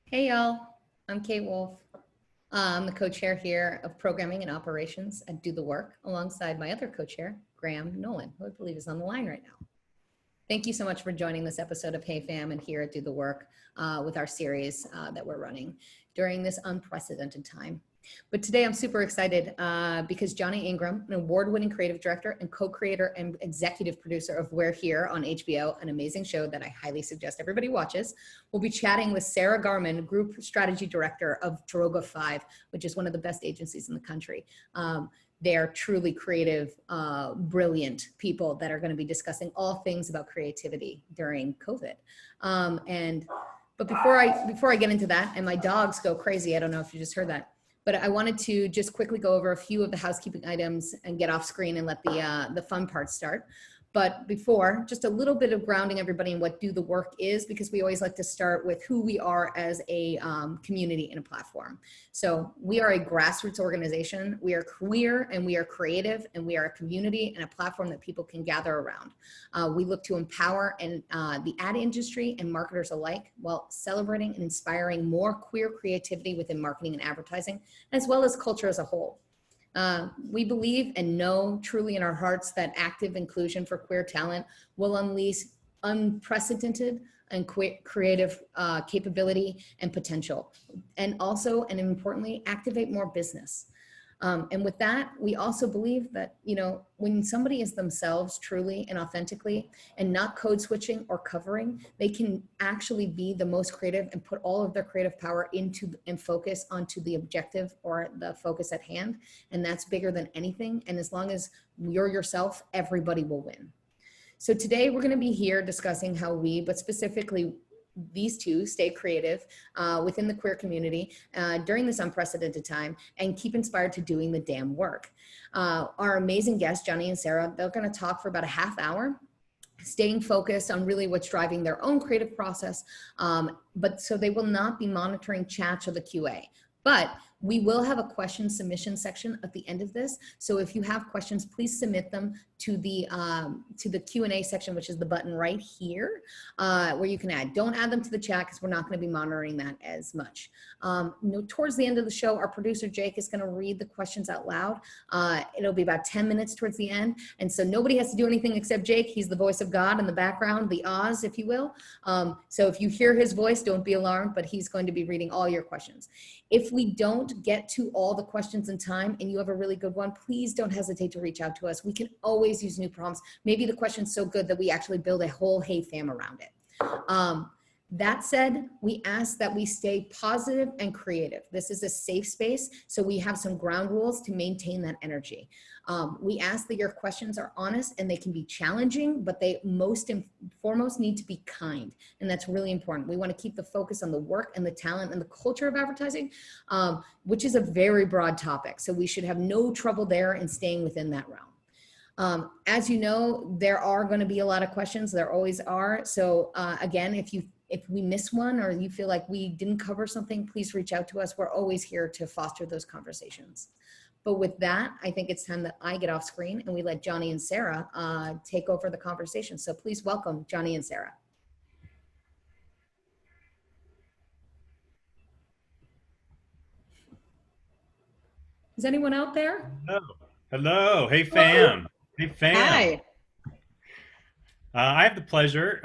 Hey y'all, I'm Kate Wolf. I'm the co-chair here of Programming and Operations at Do the Work, alongside my other co-chair, Graham Nolan, who I believe is on the line right now. Thank you so much for joining this episode of Hey Fam and here at Do the Work with our series that we're running during this unprecedented time. But today I'm super excited because Johnnie Ingram, an award-winning creative director and co-creator and executive producer of We're Here on HBO, an amazing show that I highly suggest everybody watches, will be chatting with Sarah Garman, group strategy director of Droga 5, which is one of the best agencies in the country. They're truly creative, brilliant people that are going to be discussing all things about creativity during COVID. But before I get into that, and my dogs go crazy, I don't know if you just heard that, but I wanted to just quickly go over a few of the housekeeping items and get off screen and let the fun part start. But before, just a little bit of grounding everybody in what Do the Work is, because we always like to start with who we are as a community and a platform. So we are a grassroots organization. We are queer and we are creative, and we are a community and a platform that people can gather around. We look to empower the ad industry and marketers alike, while celebrating and inspiring more queer creativity within marketing and advertising, as well as culture as a whole. We believe and know truly in our hearts that active inclusion for queer talent will unleash unprecedented and creative capability and potential, and also, and importantly, activate more business. And with that, we also believe that, when somebody is themselves truly and authentically and not code switching or covering, they can actually be the most creative and put all of their creative power into and focus onto the objective or the focus at hand. And that's bigger than anything. And as long as you're yourself, everybody will win. So today we're going to be here discussing how we, but specifically these two, stay creative within the queer community during this unprecedented time and keep inspired to doing the damn work. Our amazing guests, Johnnie and Sarah, they're going to talk for about a half hour, staying focused on really what's driving their own creative process. But so they will not be monitoring chats or the QA. But we will have a question submission section at the end of this. So if you have questions, please submit them to the Q&A section, which is the button right here, where you can add. Don't add them to the chat because we're not going to be monitoring that as much. Towards the end of the show, our producer Jake is going to read the questions out loud. It'll be about 10 minutes towards the end. And so nobody has to do anything except Jake. He's the voice of God in the background, the Oz, if you will. So if you hear his voice, don't be alarmed, but he's going to be reading all your questions. If we don't get to all the questions in time and you have a really good one, please don't hesitate to reach out to us. We can always use new prompts. Maybe the question's so good that we actually build a whole Hey Fam around it. That said, we ask that we stay positive and creative. This is a safe space, so we have some ground rules to maintain that energy. We ask that your questions are honest and they can be challenging, but they most and foremost need to be kind. And that's really important. We want to keep the focus on the work and the talent and the culture of advertising, which is a very broad topic. So we should have no trouble there in staying within that realm. As you know, there are going to be a lot of questions. There always are. So again, if we miss one or you feel like we didn't cover something, please reach out to us. We're always here to foster those conversations. But with that, I think it's time that I get off screen and we let Johnnie and Sarah take over the conversation. So please welcome Johnnie and Sarah. Is anyone out there? Hello. Hello. Hey, fam. Hey, fam. Hi. I have the pleasure,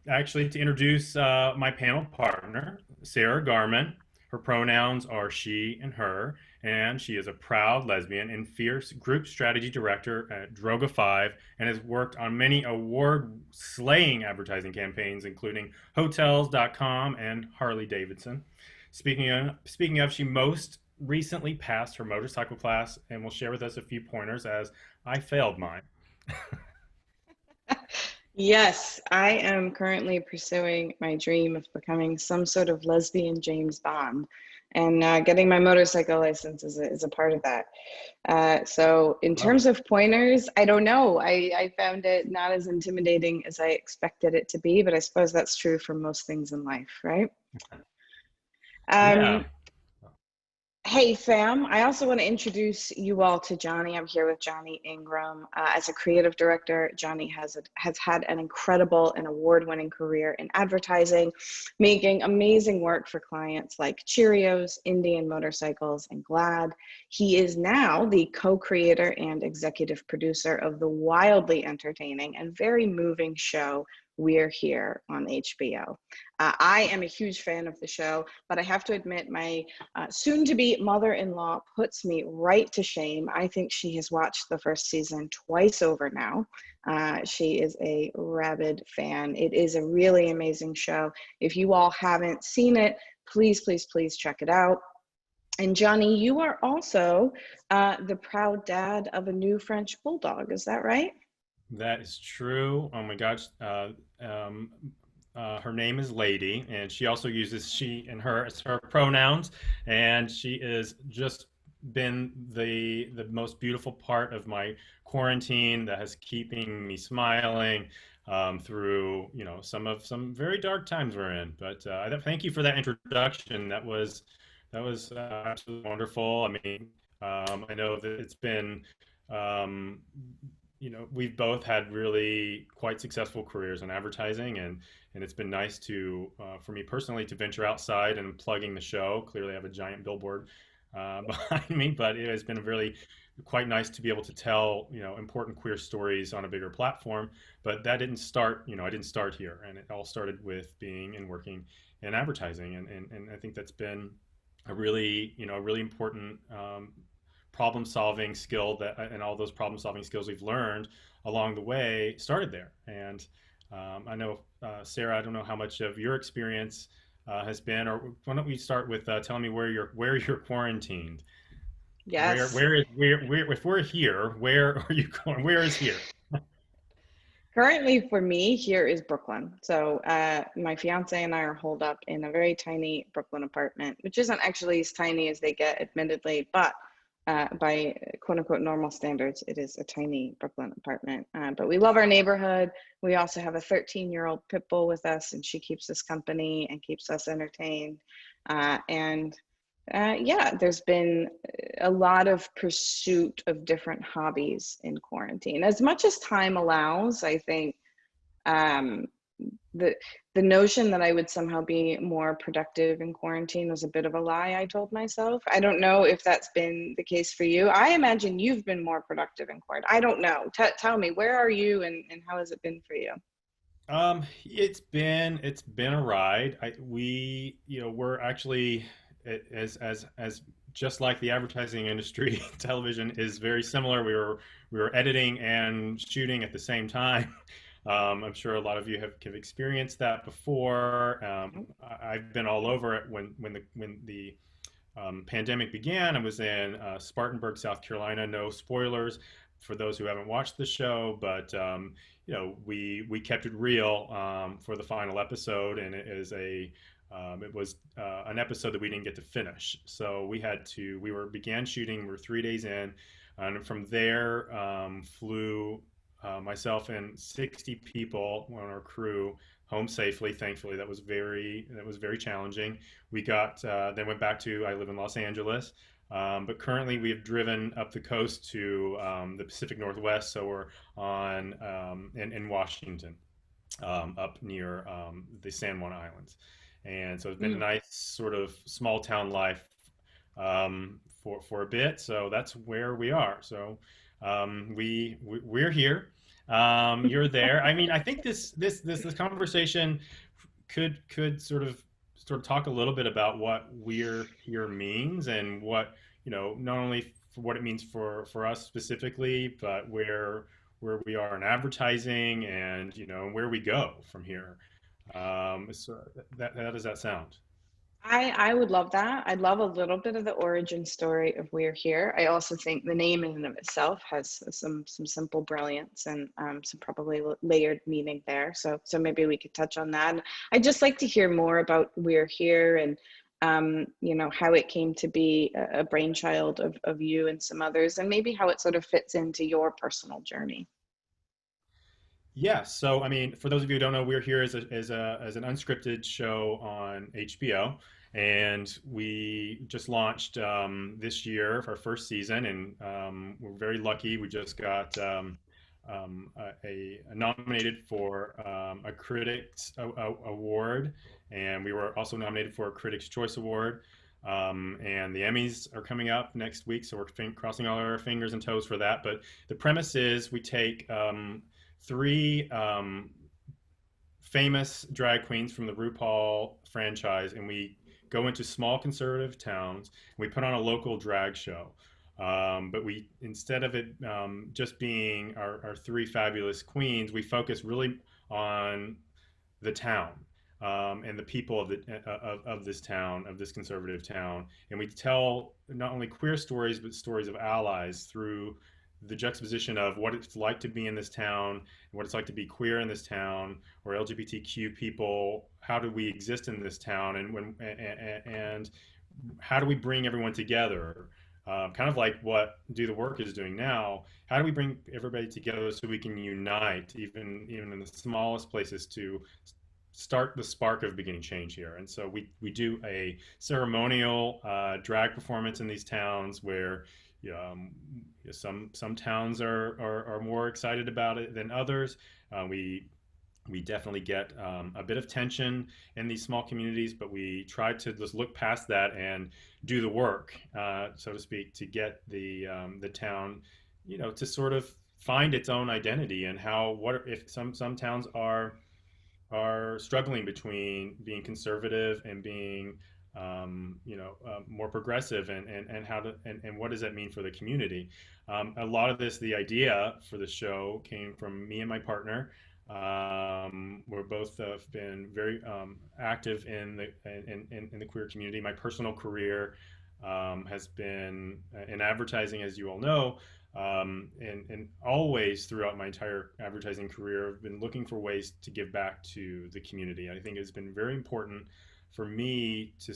actually, to introduce my panel partner, Sarah Garman. Her pronouns are she and her, and she is a proud lesbian and fierce group strategy director at Droga 5 and has worked on many award-slaying advertising campaigns, including Hotels.com and Harley Davidson. Speaking of, she most recently passed her motorcycle class and will share with us a few pointers as I failed mine. Yes, I am currently pursuing my dream of becoming some sort of lesbian James Bond. and getting my motorcycle license is a part of that. So in Love terms it. of pointers, I don't know. I found it not as intimidating as I expected it to be, but I suppose that's true for most things in life, right? Yeah. Um, Hey, fam. I also want to introduce you all to Johnnie. I'm here with Johnnie Ingram. As a creative director, Johnnie has had an incredible and award-winning career in advertising, making amazing work for clients like Cheerios, Indian Motorcycles, and Glad. He is now the co-creator and executive producer of the wildly entertaining and very moving show We're Here on HBO. I am a huge fan of the show, but I have to admit my soon-to-be mother-in-law puts me right to shame. I think she has watched the first season twice over now. She is a rabid fan. It is a really amazing show. If you all haven't seen it, please, please, please check it out. And Johnnie, you are also the proud dad of a new French bulldog. Is that right? That is true. Oh my gosh. Her name is Lady, and she also uses she and her as her pronouns. And she is just been the most beautiful part of my quarantine that has keeping me smiling through some very dark times we're in. But thank you for that introduction. That was absolutely wonderful. I mean, I know that it's been um, we've both had really quite successful careers in advertising, and it's been nice to for me personally to venture outside and plugging the show. Clearly, I have a giant billboard behind me, but it has been really quite nice to be able to tell important queer stories on a bigger platform. But that didn't start, I didn't start here, and it all started with being and working in advertising, and I think that's been a really important problem solving skill that and all those problem solving skills we've learned along the way started there. And I know Sarah, I don't know how much of your experience has been, or why don't we start with telling me where you're quarantined. Yes. Where if we're here, where are you going? Where is here? Currently, for me, here is Brooklyn. So, my fiance and I are holed up in a very tiny Brooklyn apartment, which isn't actually as tiny as they get, admittedly, but by quote unquote normal standards, it is a tiny Brooklyn apartment. But we love our neighborhood. We also have a 13-year-old pit bull with us, and she keeps us company and keeps us entertained. And Yeah, there's been a lot of pursuit of different hobbies in quarantine. As much as time allows, I think um, the the notion that I would somehow be more productive in quarantine was a bit of a lie I told myself. I don't know if that's been the case for you. I imagine you've been more productive in quarantine. I don't know. Tell me, where are you and how has it been for you? It's been a ride. We're actually as just like the advertising industry, television is very similar. We were editing and shooting at the same time. I'm sure a lot of you have experienced that before. I've been all over it when the pandemic began. I was in Spartanburg, South Carolina. No spoilers for those who haven't watched the show, but we kept it real for the final episode, and it was an episode that we didn't get to finish. So began shooting. We were 3 days in, and from there flew myself and 60 people on our crew home safely. Thankfully, that was very challenging. We got then went back to I live in Los Angeles, but currently we have driven up the coast to the Pacific Northwest, so we're on in Washington, up near the San Juan Islands, and so it's been a Mm. nice sort of small town life for a bit. So that's where we are. So we're here. You're there. I mean, I think this conversation could sort of talk a little bit about what we're here means, and what not only for what it means for us specifically, but where we are in advertising, and where we go from here. So that how does that sound? I would love that. I'd love a little bit of the origin story of We're Here. I also think the name in and of itself has some simple brilliance and some probably layered meaning there. So maybe we could touch on that. And I'd just like to hear more about We're Here and you know, how it came to be a brainchild of you and some others, and maybe how it sort of fits into your personal journey. Yeah, so I mean, for those of you who don't know, we're here as an unscripted show on HBO, and we just launched this year for our first season, and we're very lucky. We just got nominated for a Critics Award, and we were also nominated for a Critics Choice Award. And the Emmys are coming up next week, so we're crossing all our fingers and toes for that. But the premise is we take three famous drag queens from the RuPaul franchise, and we go into small conservative towns. And we put on a local drag show. But we, instead of it just being our three fabulous queens, we focus really on the town and the people of this town, of this conservative town, and we tell not only queer stories but stories of allies through the juxtaposition of what it's like to be in this town, what it's like to be queer in this town, or LGBTQ people. How do we exist in this town, and how do we bring everyone together? Kind of like what Do the Work is doing now. How do we bring everybody together so we can unite, even in the smallest places, to start the spark of beginning change here? And so we do a ceremonial drag performance in these towns where some towns are more excited about it than others. We definitely get a bit of tension in these small communities, but we try to just look past that and do the work, so to speak, to get the town, to sort of find its own identity. And what if some towns are struggling between being conservative and being more progressive, and how to and what does that mean for the community? A lot of this, the idea for the show, came from me and my partner. We're both have been very active in the queer community. My personal career has been in advertising, as you all know, and always throughout my entire advertising career, I've been looking for ways to give back to the community. I think it's been very important for me to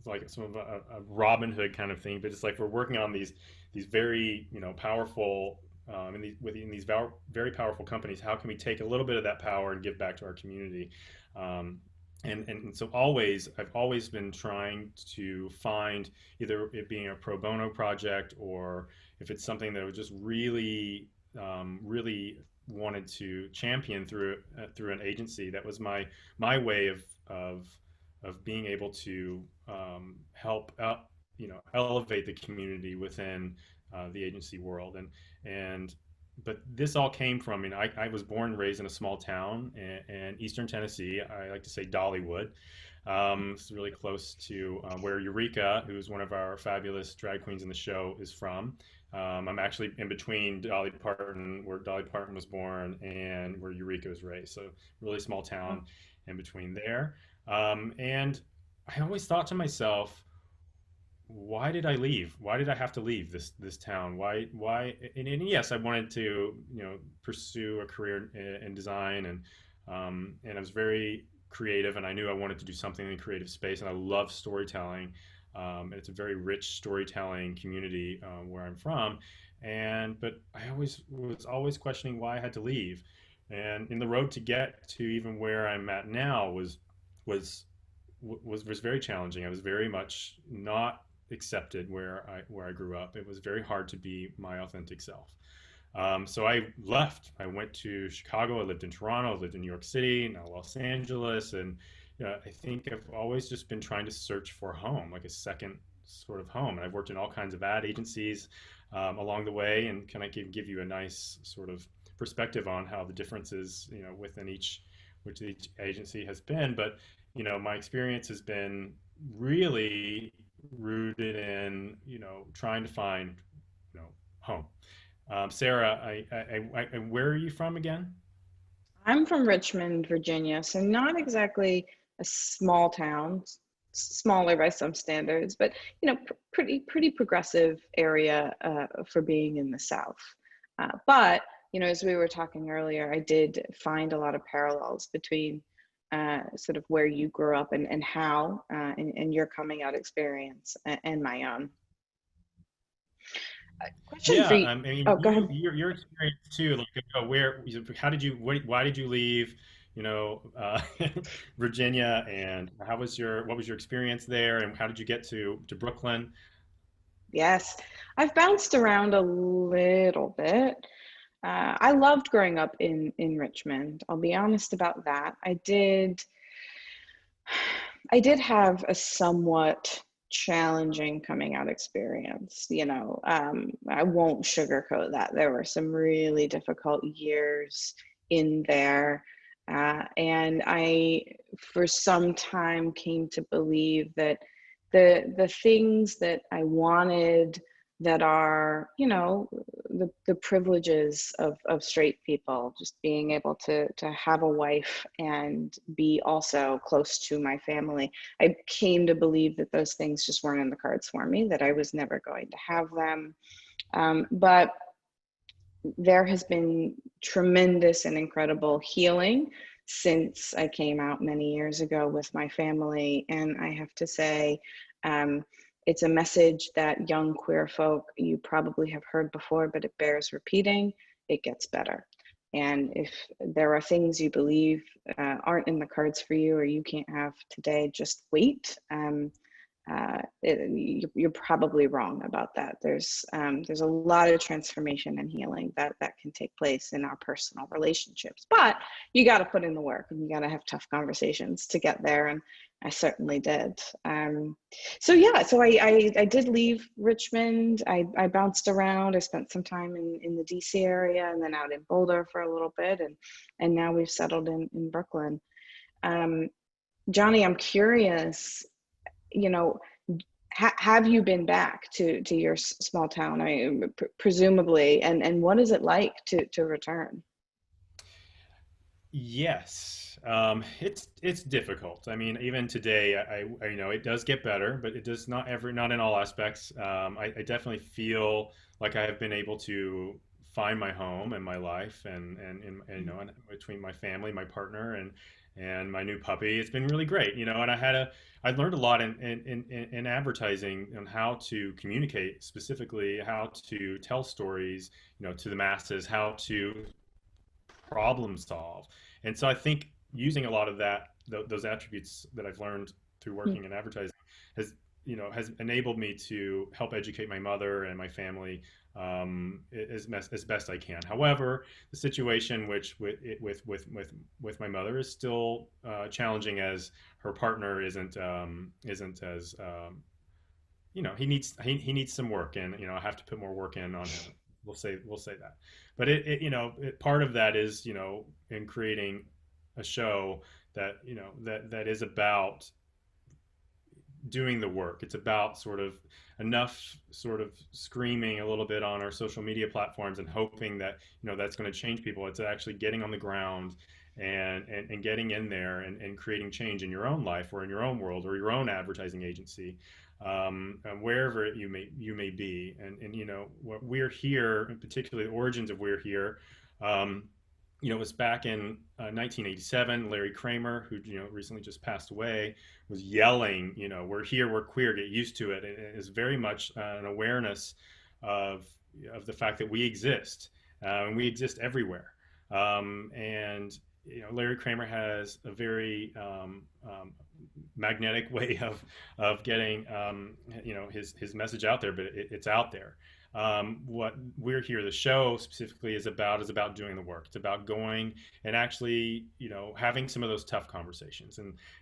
like some of a Robin Hood kind of thing, but it's like we're working on these very powerful within these very powerful companies. How can we take a little bit of that power and give back to our community? And so I've always been trying to find, either it being a pro bono project, or if it's something that was just really wanted to champion through an agency. That was my way of being able to help out, elevate the community within the agency world. But this all came from, I was born and raised in a small town in eastern Tennessee. I like to say Dollywood. It's really close to where Eureka, who's one of our fabulous drag queens in the show, is from. I'm actually in between where Dolly Parton was born, and where Eureka was raised. So really small town in between there. And I always thought to myself, why did I leave? Why did I have to leave this town? Why? And yes, I wanted to, pursue a career in design, and I was very creative, and I knew I wanted to do something in the creative space, and I love storytelling. And it's a very rich storytelling community where I'm from, but I was always questioning why I had to leave. And in the road to get to even where I'm at now was very challenging. I was very much not accepted where I grew up. It was very hard to be my authentic self. So I left. I went to Chicago. I lived in Toronto. I lived in New York City, now Los Angeles, and I think I've always just been trying to search for a home, like a second sort of home. And I've worked in all kinds of ad agencies along the way, and can I give you a nice sort of perspective on how the differences, within which each agency has been. But my experience has been really rooted in trying to find home. Sarah, where are you from again? I'm from Richmond, Virginia, so not exactly a small town, smaller by some standards, but pretty progressive area for being in the South. But as we were talking earlier, I did find a lot of parallels between sort of where you grew up and how and your coming out experience and my own. Question Yeah, for you. I mean, Oh, go ahead. your experience too. Like, how did you, why did you leave, Virginia, and what was your experience there, and how did you get to Brooklyn? Yes, I've bounced around a little bit. I loved growing up in Richmond. I'll be honest about that. I did have a somewhat challenging coming out experience. I won't sugarcoat that. There were some really difficult years in there. And I, for some time, came to believe that the things that I wanted that are, the privileges of straight people, just being able to have a wife and be also close to my family. I came to believe that those things just weren't in the cards for me, that I was never going to have them. But there has been tremendous and incredible healing since I came out many years ago with my family. And I have to say, it's a message that young queer folk, you probably have heard before, but it bears repeating. It gets better. And if there are things you believe aren't in the cards for you or you can't have today, just wait. You're probably wrong about that. There's a lot of transformation and healing that can take place in our personal relationships, but you got to put in the work and you got to have tough conversations to get there. And I certainly did. So I did leave Richmond. I bounced around. I spent some time in the DC area and then out in Boulder for a little bit, and now we've settled in Brooklyn. Johnnie, I'm curious, have you been back to your small town? Presumably, and what is it like to return? Yes, it's difficult. I mean, even today, it does get better, but it does not in all aspects. I definitely feel like I have been able to find my home and my life, and between my family, my partner, and my new puppy, it's been really great. And I learned a lot in advertising on how to communicate, specifically how to tell stories, to the masses, how to problem solve. And so I think using a lot of those attributes that I've learned through working in advertising has enabled me to help educate my mother and my family as best I can. However, the situation with my mother is still challenging, as her partner isn't as he needs some work, and I have to put more work in on him. We'll say that. But part of that is, in creating a show that is about doing the work. It's about sort of screaming a little bit on our social media platforms and hoping that that's going to change people. It's actually getting on the ground and getting in there and creating change in your own life or in your own world or your own advertising agency, wherever you may be. And what We're Here, in particular, the origins of We're Here. It was back in 1987. Larry Kramer, who recently just passed away, was yelling, "We're here, we're queer, get used to it." And it is very much an awareness of the fact that we exist, and we exist everywhere. And Larry Kramer has a very magnetic way of getting his message out there, but it's out there. What We're Here, the show specifically, is about doing the work. It's about going and actually, having some of those tough conversations,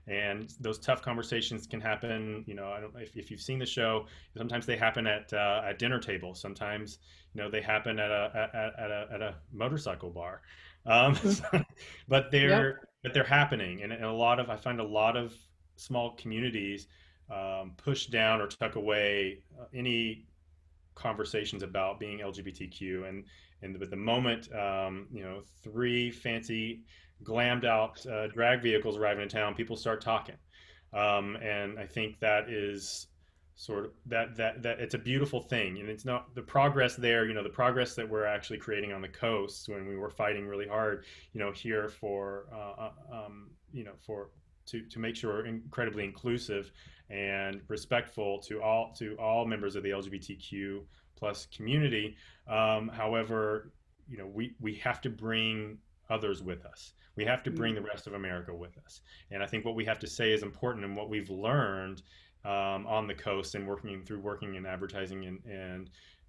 and those tough conversations can happen. I don't know if you've seen the show. Sometimes they happen at dinner tables. Sometimes, they happen at a motorcycle bar. But they're Yep. happening, and I find a lot of small communities push down or tuck away any conversations about being LGBTQ, and the moment three fancy glammed out drag vehicles arrive in town, people start talking, and I think that is sort of that it's a beautiful thing, and it's not the progress there, the progress that we're actually creating on the coast when we were fighting really hard, here for for to make sure we're incredibly inclusive and respectful to all members of the LGBTQ plus community. However, we have to bring others with us. We have to bring the rest of America with us. And I think what we have to say is important, and what we've learned on the coast and working in advertising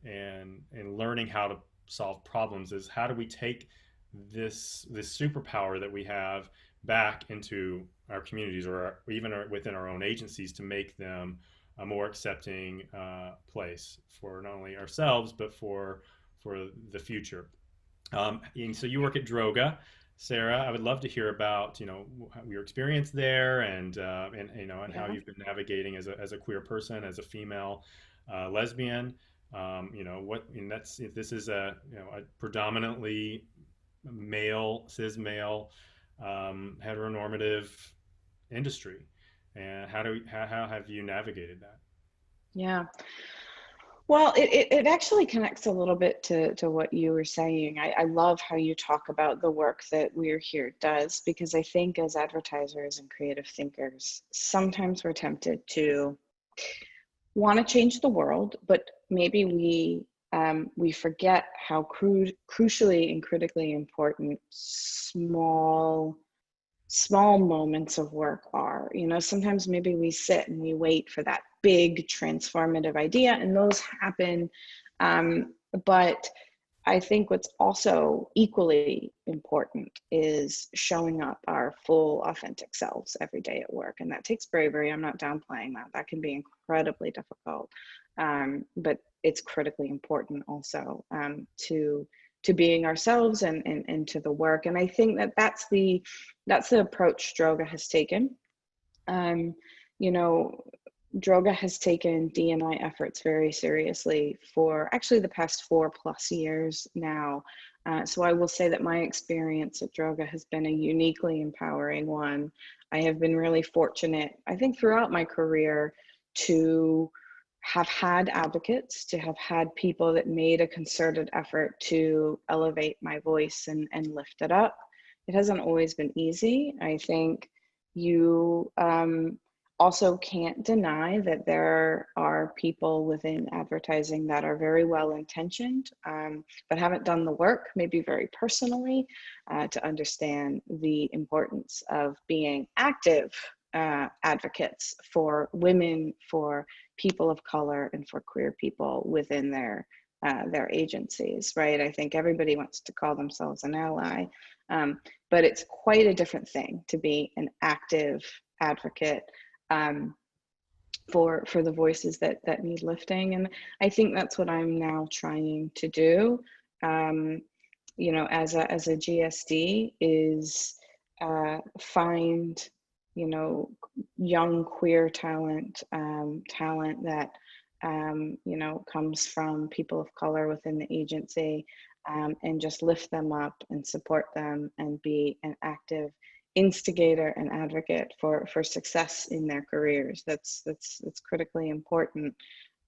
and learning how to solve problems is, how do we take this superpower that we have back into our communities, or even within our own agencies, to make them a more accepting place for not only ourselves but for the future. And so you work at Droga, Sarah. I would love to hear about your experience there, and how Yeah. you've been navigating as a queer person, as a female lesbian. And that's, this is a predominantly cis male heteronormative industry, and how have you navigated that? Yeah. Well, it actually connects a little bit to what you were saying. I love how you talk about the work that We're Here does, because I think as advertisers and creative thinkers, sometimes we're tempted to want to change the world, but maybe we forget how crucially and critically important small moments of work are. Sometimes maybe we sit and we wait for that big transformative idea, and those happen. But I think what's also equally important is showing up our full authentic selves every day at work. And that takes bravery. I'm not downplaying that. That can be incredibly difficult. But it's critically important also, to being ourselves and to the work. And I think that's the approach Droga has taken. Droga has taken D&I efforts very seriously for actually the past 4+ years now. So I will say that my experience at Droga has been a uniquely empowering one. I have been really fortunate, I think, throughout my career to have had advocates, to have had people that made a concerted effort to elevate my voice and lift it up. It hasn't always been easy. I think you also can't deny that there are people within advertising that are very well intentioned, but haven't done the work, maybe very personally, to understand the importance of being active advocates for women, for people of color, and for queer people within their agencies, right? I think everybody wants to call themselves an ally, but it's quite a different thing to be an active advocate for the voices that need lifting. And I think that's what I'm now trying to do, as a GSD, is find young queer talent that comes from people of color within the agency, and just lift them up and support them and be an active instigator and advocate for success in their careers. That's critically important.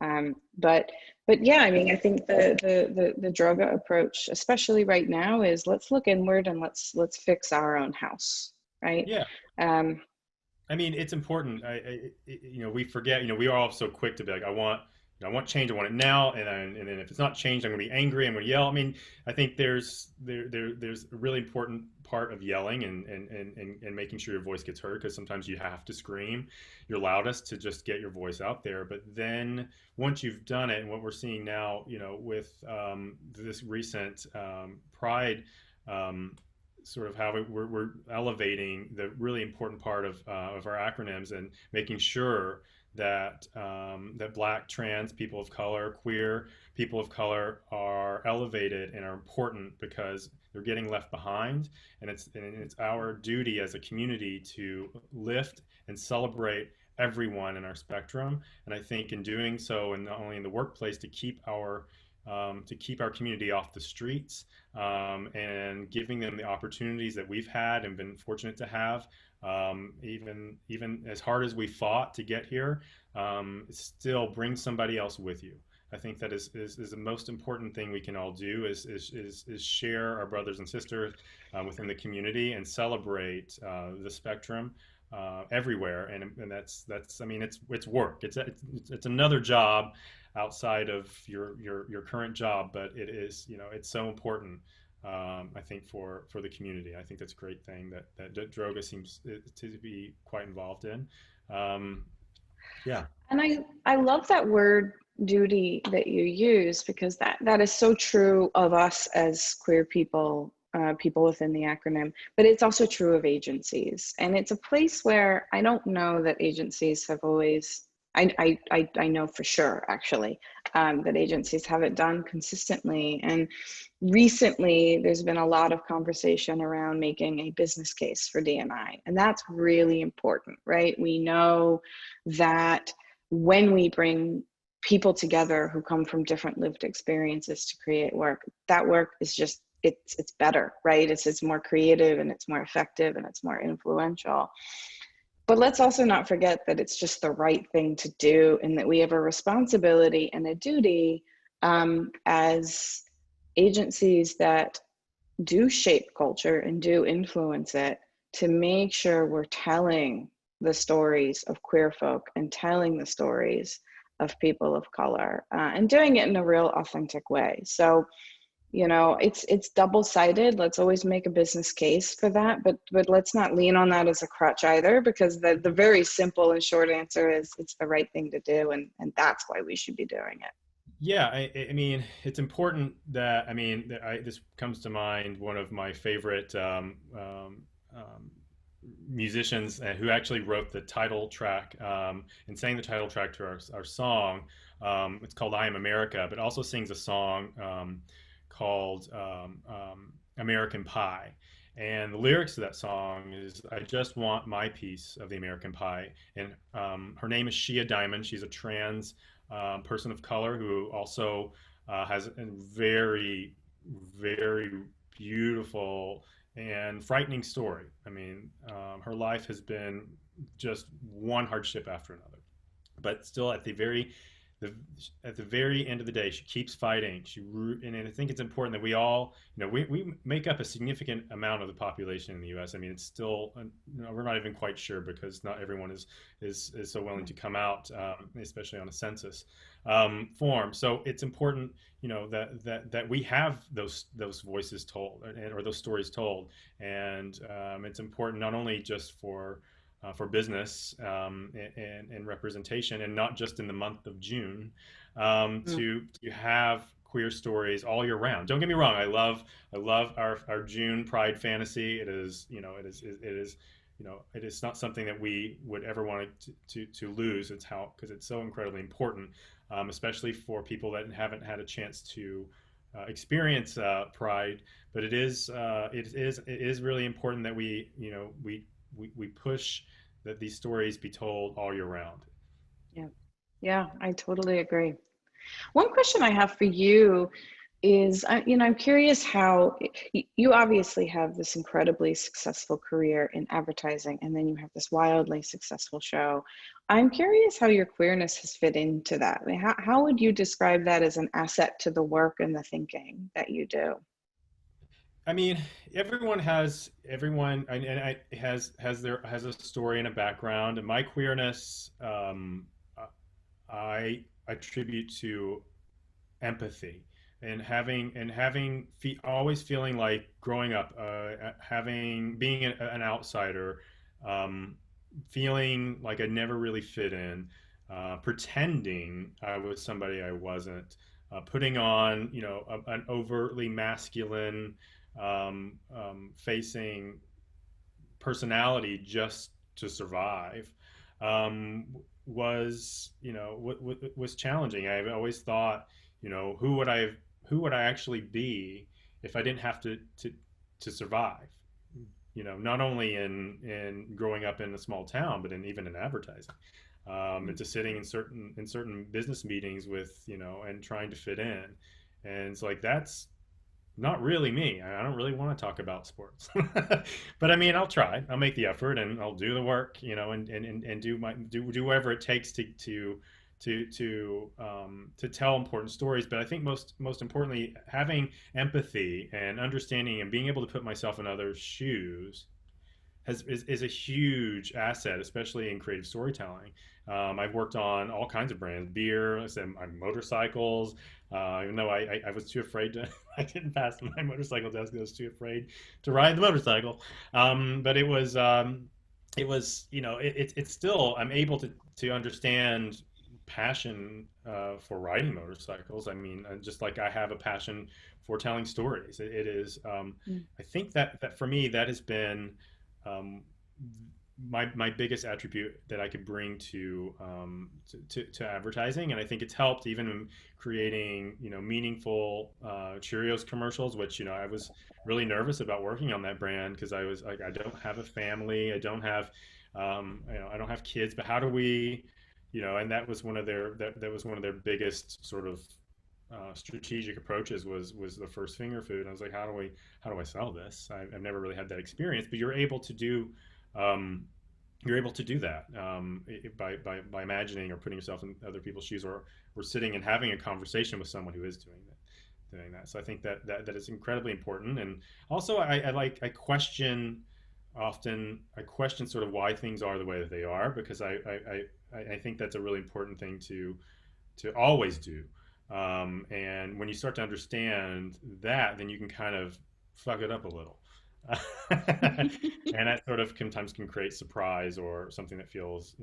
But yeah, I mean, I think the Droga approach, especially right now, is let's look inward and let's fix our own house, right? Yeah. I mean, it's important. We forget. We are all so quick to be like, I want change. I want it now. And then if it's not changed, I'm going to be angry. I'm going to yell. I mean, I think there's a really important part of yelling and making sure your voice gets heard, because sometimes you have to scream your loudest to just get your voice out there. But then once you've done it, and what we're seeing now, with this recent Pride. Sort of how we're elevating the really important part of our acronyms, and making sure that that Black, trans, people of color, queer people of color are elevated and are important, because they're getting left behind, and it's our duty as a community to lift and celebrate everyone in our spectrum. And I think in doing so, and not only in the workplace, to keep our to keep our community off the streets, and giving them the opportunities that we've had and been fortunate to have. Even as hard as we fought to get here, still bring somebody else with you. I think that is the most important thing we can all do is share our brothers and sisters within the community and celebrate the spectrum everywhere. And that's I mean it's work. It's another job outside of your current job, but it is, it's so important. I think for the community. I think that's a great thing that Droga seems to be quite involved in. Um, yeah. And I love that word duty that you use, because that is so true of us as queer people, people within the acronym, but it's also true of agencies. And it's a place where I don't know that agencies have always, I know for sure actually, that agencies haven't done consistently. And recently there's been a lot of conversation around making a business case for D&I. And that's really important, right? We know that when we bring people together who come from different lived experiences to create work, that work is just, it's better, right? It's more creative and it's more effective and it's more influential. But let's also not forget that it's just the right thing to do, and that we have a responsibility and a duty as agencies that do shape culture and do influence it, to make sure we're telling the stories of queer folk and telling the stories of people of color, and doing it in a real authentic way. So, it's double-sided. Let's always make a business case for that, but let's not lean on that as a crutch either, because the very simple and short answer is it's the right thing to do, and that's why we should be doing it. Yeah, I mean, it's important that, this comes to mind, one of my favorite musicians who actually wrote the title track and sang the title track to our song. It's called I Am America, but also sings a song called American Pie. And the lyrics to that song is, I just want my piece of the American pie. And her name is Shia Diamond. She's a trans person of color who also has a very, very beautiful and frightening story. I mean, her life has been just one hardship after another, but still at the very end of the day, she keeps fighting. And I think it's important that we all, we make up a significant amount of the population in the U.S. I mean, it's still, we're not even quite sure, because not everyone is so willing to come out, especially on a census form. So it's important, that we have those voices told, or those stories told, and it's important not only just for business and representation, and not just in the month of June, to have queer stories all year round. Don't get me wrong, I love our June Pride fantasy. It is not something that we would ever want to lose. It's because it's so incredibly important, especially for people that haven't had a chance to experience Pride. But it is really important that we push that these stories be told all year round. Yeah, I totally agree. One question I have for you is, I'm curious how you obviously have this incredibly successful career in advertising, and then you have this wildly successful show. I'm curious how your queerness has fit into that. I mean, how would you describe that as an asset to the work and the thinking that you do? I mean, everyone has a story and a background, and my queerness, I attribute to empathy, and always feeling like growing up, being an outsider, feeling like I never really fit in, pretending I was somebody I wasn't, putting on an overtly masculine facing personality just to survive, was challenging. I've always thought, who would I actually be if I didn't have to survive? Not only in growing up in a small town, but even in advertising, and just sitting in certain business meetings with, and trying to fit in. And it's like, that's not really me. I don't really want to talk about sports. But I mean, I'll try. I'll make the effort and I'll do the work, and do whatever it takes to tell important stories. But I think most importantly, having empathy and understanding and being able to put myself in others' shoes is a huge asset, especially in creative storytelling. I've worked on all kinds of brands, beer, I said, motorcycles. Even though I was too afraid to, I didn't pass my motorcycle test because I was too afraid to ride the motorcycle. But it's still, I'm able to understand passion for riding motorcycles. I mean, just like I have a passion for telling stories. It is, I think that for me, that has been um, my biggest attribute that I could bring to advertising, and I think it's helped even in creating meaningful Cheerios commercials, which I was really nervous about working on that brand because I was like, I don't have a family, I don't have I don't have kids, but how do we and that was one of that was one of their biggest sort of strategic approaches was the first finger food. I was like, how do I sell this? I've never really had that experience, but um, you're able to do that by imagining or putting yourself in other people's shoes, or sitting and having a conversation with someone who is doing that. So I think that is incredibly important. And also I question often, I question sort of why things are the way that they are, because I think that's a really important thing to always do. And when you start to understand that, then you can kind of fuck it up a little. And that sort of sometimes can create surprise or something that feels,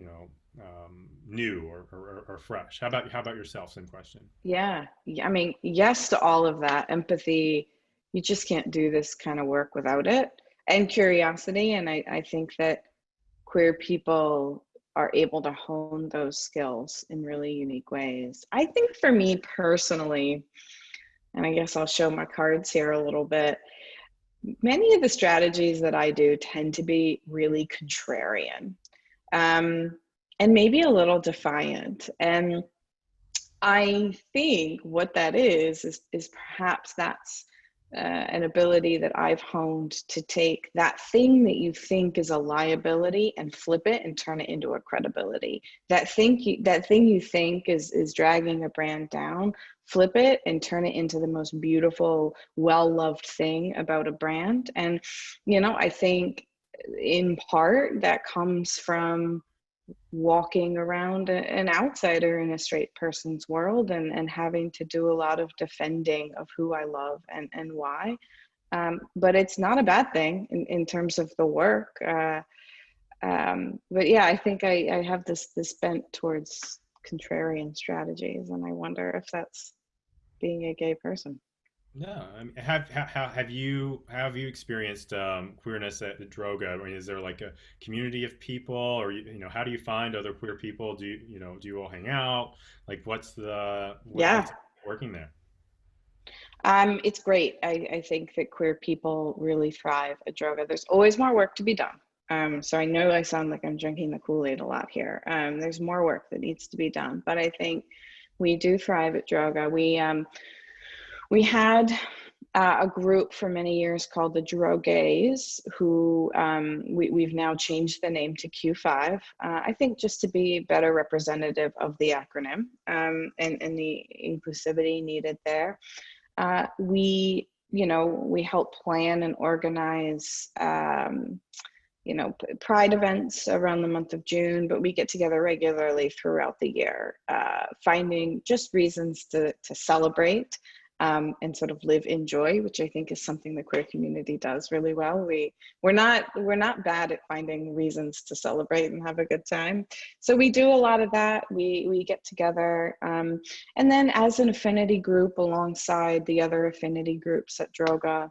new or fresh. How about yourself? Same question. Yeah. I mean, yes to all of that. Empathy, you just can't do this kind of work without it. And curiosity. And I think that queer people are able to hone those skills in really unique ways. I think for me personally, and I guess I'll show my cards here a little bit, many of the strategies that I do tend to be really contrarian, and maybe a little defiant. And I think what that is perhaps that's an ability that I've honed to take that thing that you think is a liability and flip it and turn it into a credibility. That thing you think is dragging a brand down, flip it and turn it into the most beautiful, well-loved thing about a brand. And I think in part that comes from walking around an outsider in a straight person's world, and having to do a lot of defending of who I love and why. But it's not a bad thing in terms of the work. But yeah, I think I have this bent towards contrarian strategies, and I wonder if that's being a gay person. No, I mean, have you experienced queerness at the Droga? I mean, is there like a community of people, or how do you find other queer people? Do you all hang out? Like, what's Yeah. working there? It's great. I think that queer people really thrive at Droga. There's always more work to be done. So I know I sound like I'm drinking the Kool-Aid a lot here. There's more work that needs to be done, but I think we do thrive at Droga. We had a group for many years called the Drogays, who we've now changed the name to Q5. I think just to be better representative of the acronym, and the inclusivity needed there. We help plan and organize pride events around the month of June, but we get together regularly throughout the year, finding just reasons to celebrate, and sort of live in joy, which I think is something the queer community does really well. We're not bad at finding reasons to celebrate and have a good time. So we do a lot of that. We get together, and then as an affinity group alongside the other affinity groups at Droga,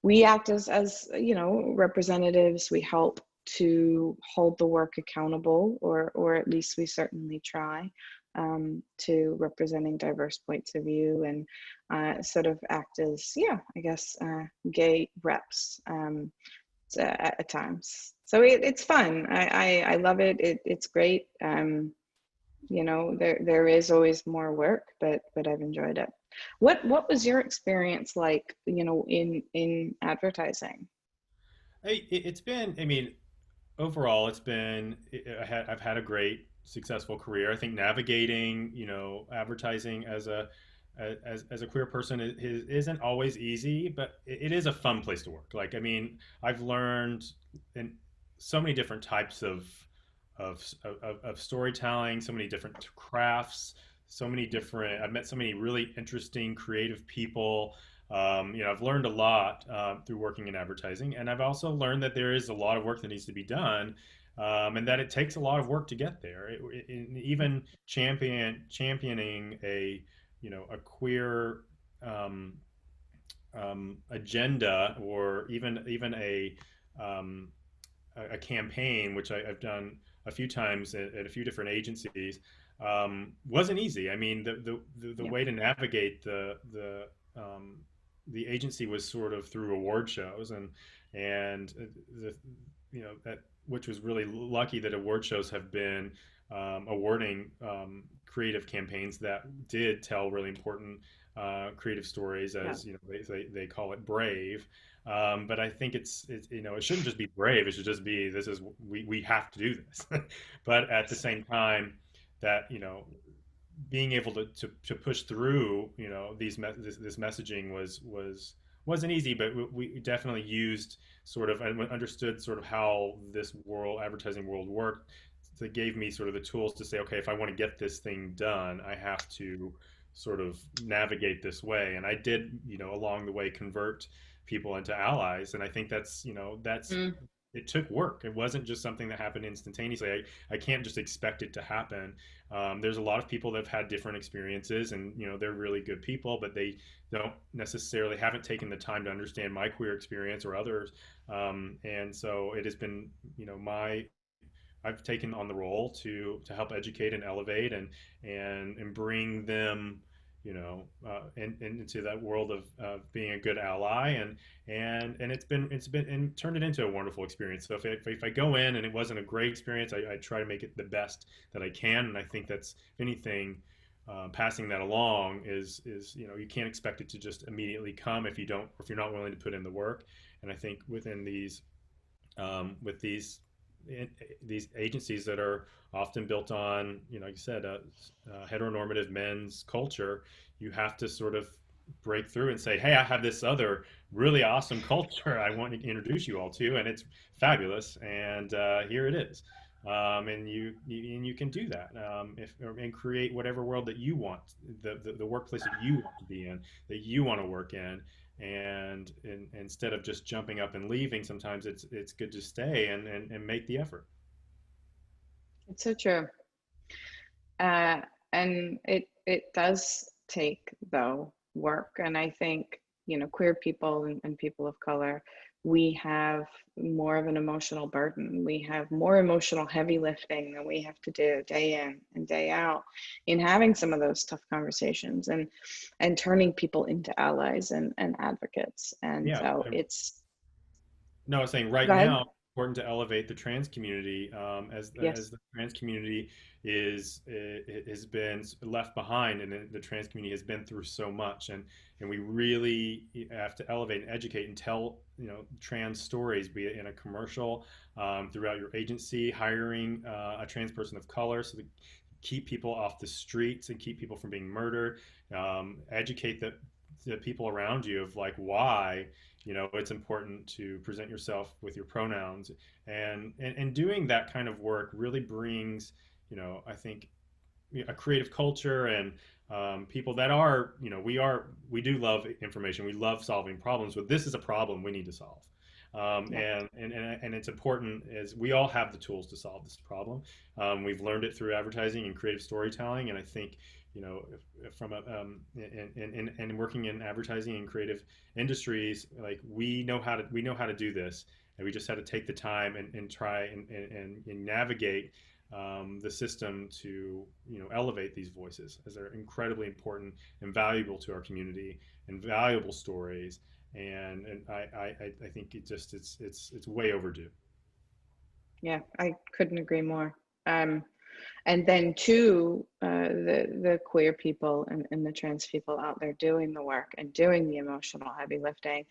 we act as representatives. We help to hold the work accountable, or at least we certainly try, to representing diverse points of view, and sort of act as, gay reps at times. So it's fun. I love it. It's great. You know, there is always more work, but I've enjoyed it. What was your experience like, you know, in advertising? It's been, I mean, overall, it's been, I've had a great, successful career. I think navigating, advertising as a queer person isn't always easy, but it is a fun place to work. Like, I mean, I've learned in so many different types of storytelling, so many different crafts, so many different. I've met so many really interesting, creative people. I've learned a lot through working in advertising, and I've also learned that there is a lot of work that needs to be done, and that it takes a lot of work to get there. Even championing a queer um, agenda, or even um, a campaign, which I've done a few times at a few different agencies, wasn't easy. I mean, the Yeah. way to navigate the agency was sort of through award shows, and the that, which was really lucky that award shows have been awarding creative campaigns that did tell really important creative stories, Yeah. as they call it, brave. But I think it shouldn't just be brave. It should just be, this is, we have to do this. But at the same time, that being able to push through this messaging wasn't easy, but we definitely used sort of, and understood sort of how this world, advertising world, worked. That gave me sort of the tools to say, okay, if I want to get this thing done, I have to sort of navigate this way. And I did, along the way, convert people into allies. And I think that's Mm. it took work. It wasn't just something that happened instantaneously. I can't just expect it to happen. There's a lot of people that have had different experiences, and they're really good people, but they don't necessarily, haven't taken the time to understand my queer experience or others. And so it has been, my I've taken on the role to help educate and elevate, and bring them, into that world of being a good ally, and it's been and turned it into a wonderful experience. So if I go in and it wasn't a great experience, I try to make it the best that I can, and I think that's, if anything, passing that along is you can't expect it to just immediately come if you're not willing to put in the work. And I think within with these agencies that are often built on, like you said, heteronormative men's culture, you have to sort of break through and say, hey, I have this other really awesome culture I want to introduce you all to, and it's fabulous, and here it is. And you can do that, and create whatever world that you want, the workplace that you want to be in, that you want to work in. And instead of just jumping up and leaving, sometimes it's good to stay and make the effort. It's so true. Uh, and it does take, though, work. And I think, you know, queer people and people of color, we have more of an emotional burden. We have more emotional heavy lifting than we have to do day in and day out in having some of those tough conversations and turning people into allies and advocates. And Yeah. so it's, No, I was saying go right ahead. now, it's important to elevate the trans community, as Yes. the trans community has been left behind, and the trans community has been through so much, and we really have to elevate and educate and tell trans stories, be it in a commercial, throughout your agency, hiring a trans person of color, so that keep people off the streets and keep people from being murdered. Educate the people around you of like why it's important to present yourself with your pronouns, and doing that kind of work really brings, I think, a creative culture, and people that are, we do love information, we love solving problems, but this is a problem we need to solve. Yeah. And it's important, as we all have the tools to solve this problem. We've learned it through advertising and creative storytelling, and I think, from and working in advertising and creative industries, like we know how to do this, and we just had to take the time and try and navigate the system to elevate these voices, as they're incredibly important and valuable to our community, and valuable stories. And I think it's way overdue. Yeah, I couldn't agree more. Um, And then two, the queer people and the trans people out there doing the work and doing the emotional heavy lifting.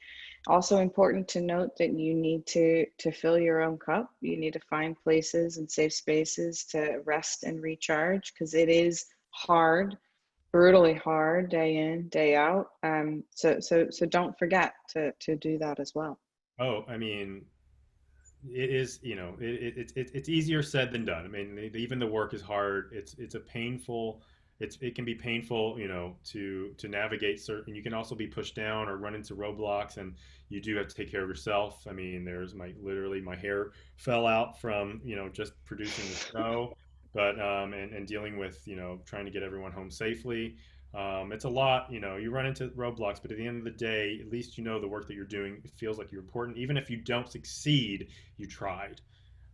Also important to note that you need to fill your own cup. You need to find places and safe spaces to rest and recharge, because it is hard, brutally hard, day in, day out. So don't forget to do that as well. Oh, I mean, it is, it's easier said than done. I mean, even the work is hard. It's a painful, it can be painful, to navigate certain. You can also be pushed down or run into roadblocks, and you do have to take care of yourself. I mean, there's literally my hair fell out from, just producing the show, but and dealing with, trying to get everyone home safely. It's a lot, you run into roadblocks, but at the end of the day, at least the work that you're doing, it feels like you're important. Even if you don't succeed, you tried.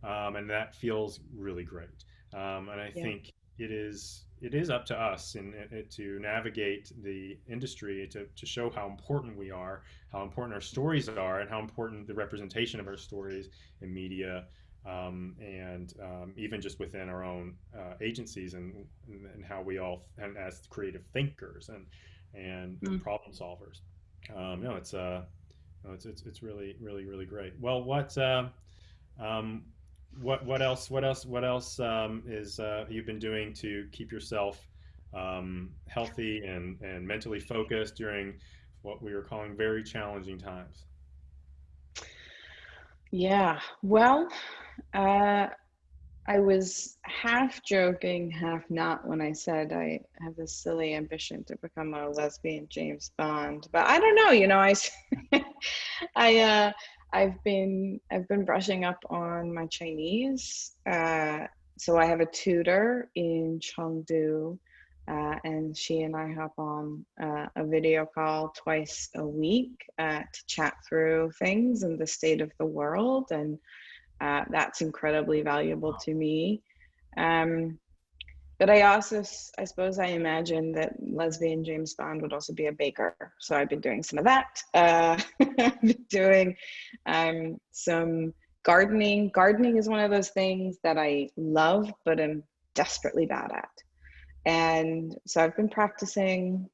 And that feels really great. And I Yeah. think it is up to us to navigate the industry to show how important we are, how important our stories are, and how important the representation of our stories in media, and even just within our own agencies, and how we all, and as creative thinkers and Mm. problem solvers. No, it's really, really, really great. Well, um, what else is you've been doing to keep yourself healthy and mentally focused during what we were calling very challenging times? Yeah, well, uh, I was half joking, half not when I said I have this silly ambition to become a lesbian James Bond. But I don't know, I I've been brushing up on my Chinese. So I have a tutor in Chengdu, and she and I hop on a video call twice a week to chat through things and the state of the world, and that's incredibly valuable to me. Um, but I suppose I imagine that lesbian James Bond would also be a baker. So I've been doing some of that. I've been doing some gardening. Gardening is one of those things that I love, but am desperately bad at. And so I've been practicing,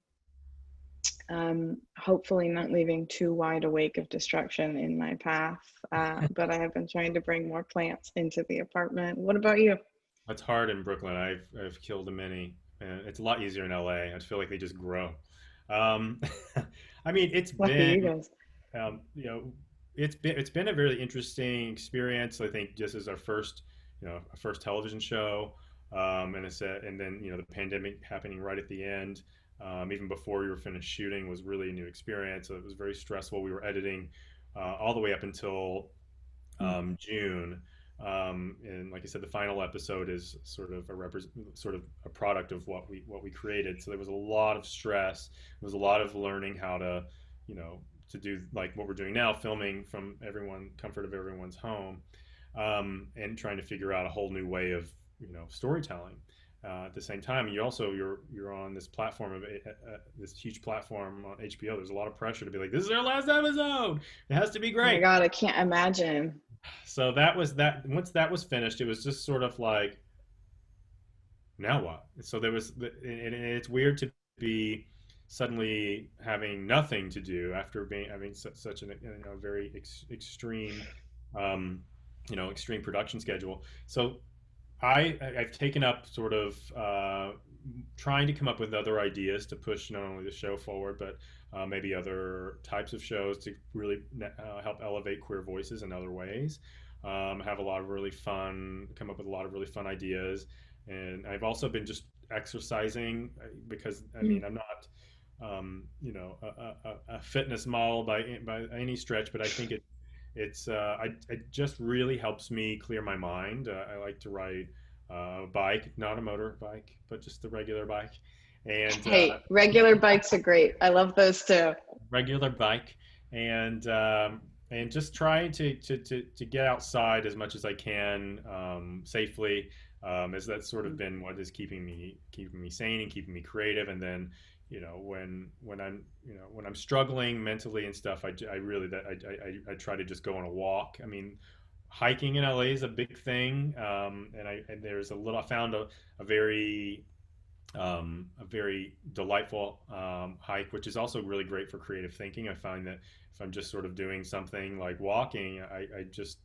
hopefully not leaving too wide a wake of destruction in my path. But I have been trying to bring more plants into the apartment. What about you? It's hard in Brooklyn. I've killed a many, and it's a lot easier in LA. I feel like they just grow. Um, I mean, Lucky you guys. um, you know, it's been a really interesting experience. I think this is our first, our first television show, and then the pandemic happening right at the end. Even before we were finished shooting was really a new experience. So it was very stressful. We were editing all the way up until June. And like I said, the final episode is sort of a product of what we created. So there was a lot of stress. There was a lot of learning how to, to do like what we're doing now, filming from comfort of everyone's home, and trying to figure out a whole new way of, storytelling. At the same time, you're on this platform of this huge platform on HBO. There's a lot of pressure to be like, this is our last episode. It has to be Oh my great. God, I can't imagine. So that was that. Once that was finished, it was just sort of like, now what? So and it's weird to be suddenly having nothing to do after having such an very extreme, um, extreme production schedule. So I've taken up sort of trying to come up with other ideas to push not only the show forward, but maybe other types of shows to really help elevate queer voices in other ways. Have a lot of really fun, come up with a lot of really fun ideas, and I've also been just exercising because I Mm. mean I'm not a fitness model by any stretch, but I think it just really helps me clear my mind. I like to ride a bike, not a motorbike, but just the regular bike, and Hey, regular bikes are great. I love those too. regular bike, and and just trying to get outside as much as I can safely, as that's sort of Mm. been what is keeping me sane and keeping me creative. And then when I'm struggling mentally and stuff, I really that I try to just go on a walk. I mean, hiking in LA is a big thing, and there's a little. I found a very delightful hike, which is also really great for creative thinking. I find that if I'm just sort of doing something like walking, I just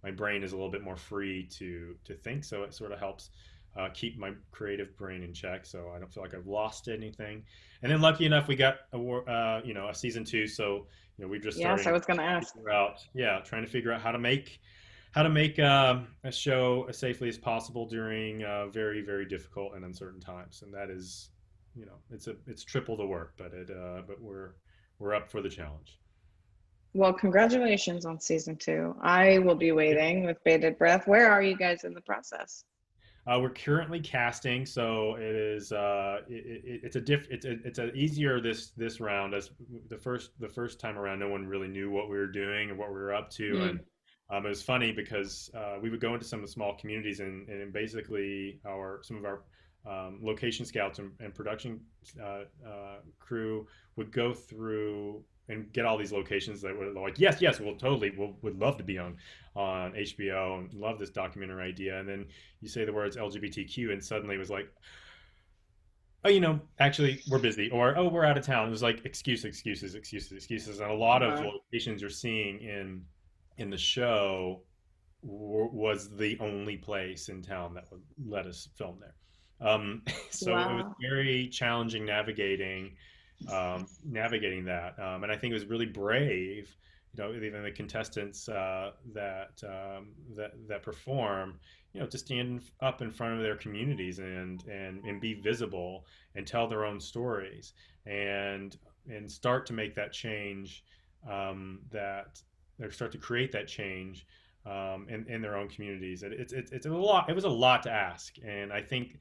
my brain is a little bit more free to think, so it sort of helps keep my creative brain in check, so I don't feel like I've lost anything. And then lucky enough, we got a season two, so we're just Yes, I starting was going to to ask. figure out, trying to figure out how to make a show as safely as possible during very, very difficult and uncertain times. And that is, it's triple the work, but we're up for the challenge. Well, congratulations on season 2. I will be waiting with bated breath. Where are you guys in the process? We're currently casting, so it is it's a easier this round. As the first time around, no one really knew what we were doing or what we were up to, and Mm. it was funny because we would go into some of the small communities, and basically our some of our location scouts and production crew would go through and get all these locations that were like, yes, yes, we'll totally, would love to be on HBO and love this documentary idea. And then you say the words LGBTQ, and suddenly it was like, oh, actually we're busy, or oh, we're out of town. It was like excuses, and a lot of Uh-huh. locations you're seeing in the show was the only place in town that would let us film there. So it was Wow. very challenging navigating that, and I think it was really brave. Even the contestants that perform, to stand up in front of their communities and be visible and tell their own stories and start to make that change, that or start to create that change in their own communities. It's a lot. It was a lot to ask, and I think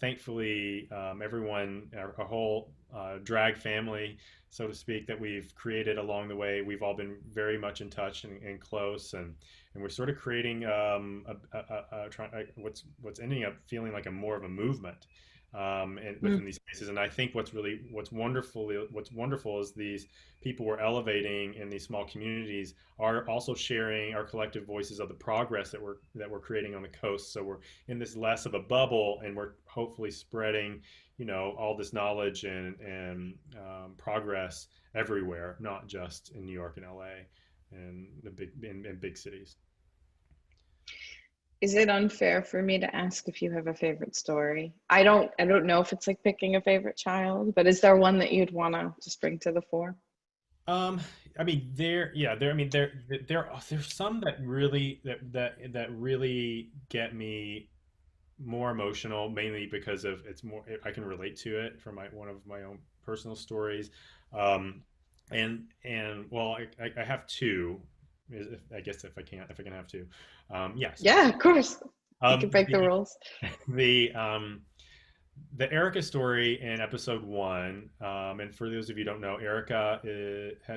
thankfully everyone, our whole drag family, so to speak, that we've created along the way, we've all been very much in touch and close, and we're sort of creating what's ending up feeling like a more of a movement and Mm. within these spaces. And I think what's wonderful is these people we're elevating in these small communities are also sharing our collective voices of the progress that we're creating on the coast. So we're in this less of a bubble, and we're hopefully spreading, all this knowledge and progress everywhere, not just in New York and LA and in big cities. Is it unfair for me to ask if you have a favorite story? I don't know if it's like picking a favorite child, but is there one that you'd want to just bring to the fore? Um, I mean, there's some that really get me more emotional, mainly because of it's more I can relate to it from one of my own personal stories. And well, I have two. I guess if I can have two. Yes, Yeah, of absolutely. course. You can Um, break the the rules. the the Erica story in episode one, and for those of you who don't know, Erica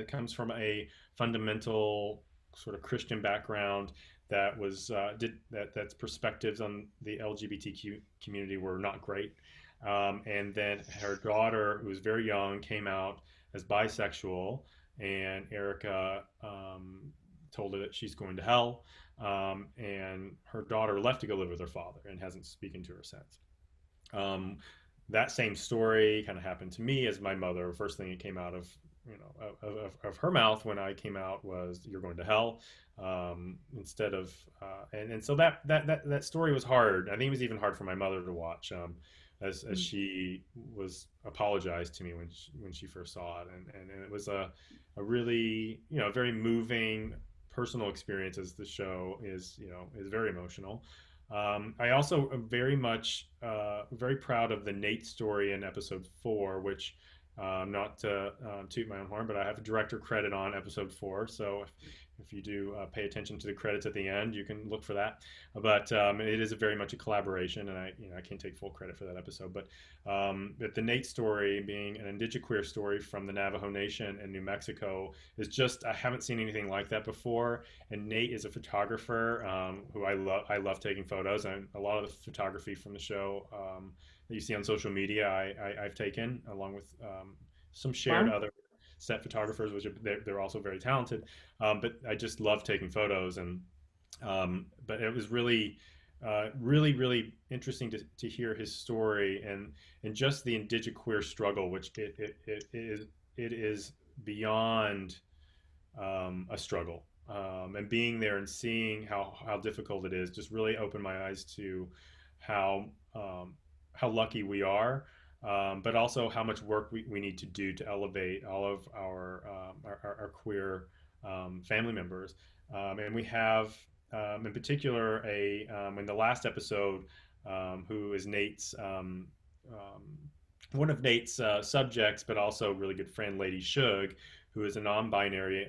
comes from a fundamental sort of Christian background that was that's perspectives on the LGBTQ community were not great, and then her daughter, who was very young, came out as bisexual, and Erica told her that she's going to hell, and her daughter left to go live with her father and hasn't spoken to her since. um, that same story kind of happened to me as my mother. First thing that came out of of her mouth when I came out was "You're going to hell," instead of and so that story was hard. I think it was even hard for my mother to watch, as Mm. she was apologized to me when she first saw it, and it was a really very moving personal experience, as the show is very emotional. I also am very proud of the Nate story in episode 4, which, not to toot my own horn, but I have a director credit on episode 4. So if you do pay attention to the credits at the end, you can look for that. But it is very much a collaboration, and I can't take full credit for that episode. But the Nate story, being an indigiqueer story from the Navajo Nation in New Mexico, is just I haven't seen anything like that before. And Nate is a photographer, who I love. I love taking photos, and a lot of the photography from the show, that you see on social media, I've taken along with some shared Wow. other set photographers, which they're also very talented. But I just love taking photos, and But it was really interesting to hear his story and just the indigiqueer struggle, which it is beyond a struggle. And being there and seeing how difficult it is just really opened my eyes to how um, how lucky we are, but also how much work we need to do to elevate all of our queer family members. And we have, in particular, in the last episode, who is Nate's one of Nate's subjects, but also really good friend, Lady Shug, who is a non-binary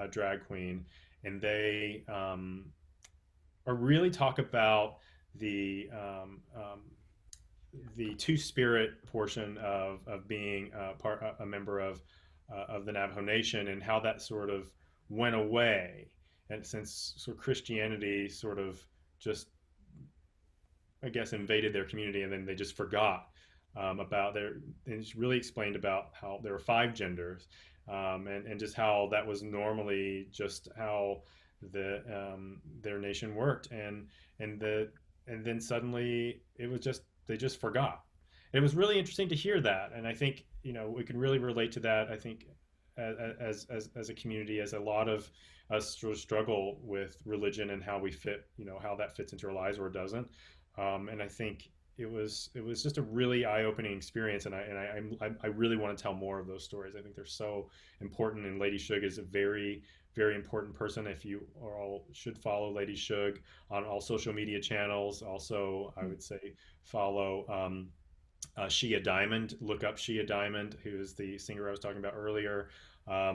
drag queen, and they are really talk about the um, um, the two spirit portion of being a member of the Navajo Nation, and how that sort of went away, and since sort of Christianity sort of just, I guess, invaded their community, and then they just forgot about their. And it's really explained about how there are five genders, and just how that was normally just how their nation worked, and the and then suddenly it was just they just forgot. It was really interesting to hear that, and I think we can really relate to that. I think as a community, as a lot of us sort of struggle with religion and how we fit, how that fits into our lives or it doesn't. And I think it was just a really eye-opening experience, and I really want to tell more of those stories. I think they're so important, and Lady Shug is a very important person. If you all should follow Lady Shug on all social media channels. Also, I would say follow Shia Diamond. Look up Shia Diamond, who is the singer I was talking about earlier.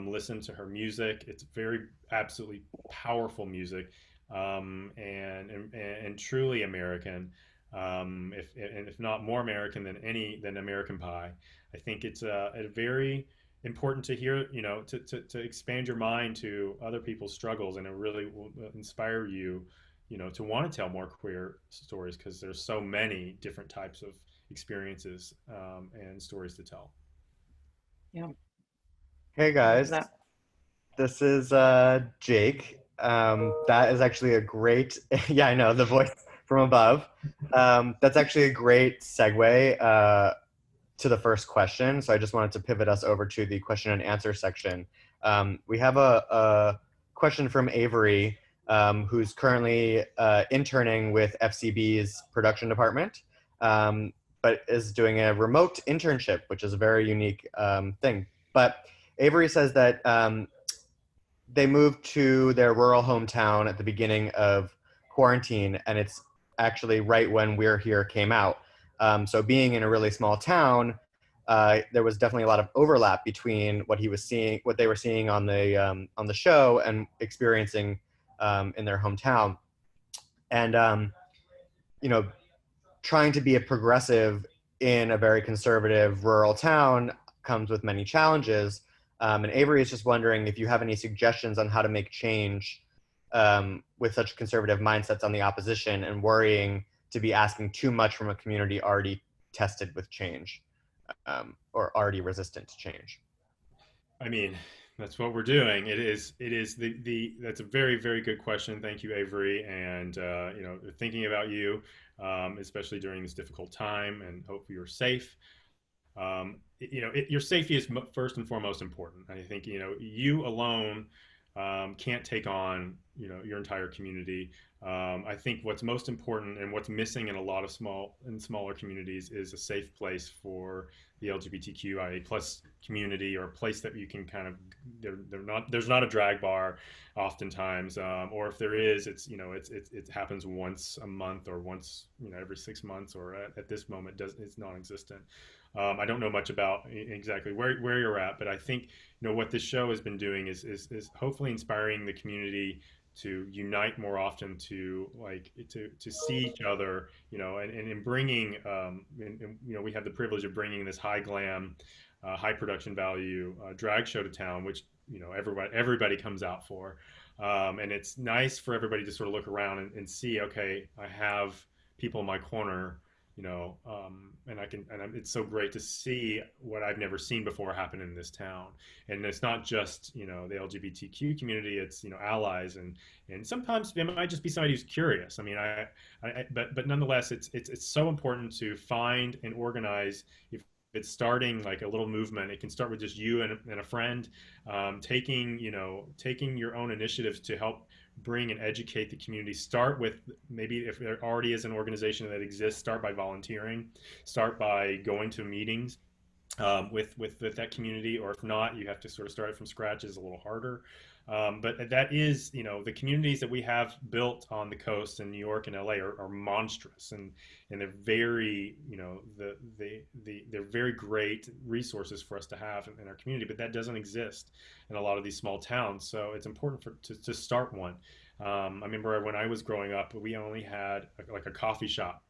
Listen to her music. It's very absolutely powerful music, and truly American. If not more American than American Pie. I think it's a very important to hear, to expand your mind to other people's struggles, and it really will inspire you, to want to tell more queer stories, because there's so many different types of experiences and stories to tell. Yeah. Hey guys, That. this is Jake. That is actually a great, yeah, I know, the voice from above. That's actually a great segue to the first question. So I just wanted to pivot us over to the question and answer section. We have a question from Avery, who's currently interning with FCB's production department, but is doing a remote internship, which is a very unique thing. But Avery says that they moved to their rural hometown at the beginning of quarantine, and it's actually right when We're Here came out. So being in a really small town, there was definitely a lot of overlap between what he was seeing, what they were seeing on the show, and experiencing in their hometown. And trying to be a progressive in a very conservative rural town comes with many challenges. And Avery is just wondering if you have any suggestions on how to make change with such conservative mindsets on the opposition, and worrying to be asking too much from a community already tested with change, or already resistant to change. I mean, that's what we're doing. That's a very good question. Thank you, Avery, and thinking about you, especially during this difficult time, and hope you're safe. Your safety is first and foremost important. I think you alone can't take on your entire community. I think what's most important, and what's missing in a lot of smaller communities, is a safe place for the LGBTQIA plus community, or a place that you can kind of there's not a drag bar oftentimes, or if there is, it happens once a month, or once every 6 months, or at this moment it's non-existent. I don't know much about exactly where you're at, but I think what this show has been doing is hopefully inspiring the community to unite more often, to see each other, and bringing, we have the privilege of bringing this high glam, high production value drag show to town, which everybody comes out for, and it's nice for everybody to sort of look around and see, okay, I have people in my corner it's so great to see what I've never seen before happen in this town. And it's not just, the LGBTQ community, it's, allies, and sometimes it might just be somebody who's curious. I mean, but nonetheless, it's so important to find and organize. If it's starting like a little movement, it can start with just you and a friend, taking your own initiatives to help bring and educate the community. Start with, maybe if there already is an organization that exists, start by volunteering, start by going to meetings with that community, or if not, you have to sort of start it from scratch. Is a little harder, but that is, the communities that we have built on the coast in New York and LA are monstrous, and they're very, they're very great resources for us to have in our community. But that doesn't exist in a lot of these small towns, so it's important to start one. I remember when I was growing up, we only had like a coffee shop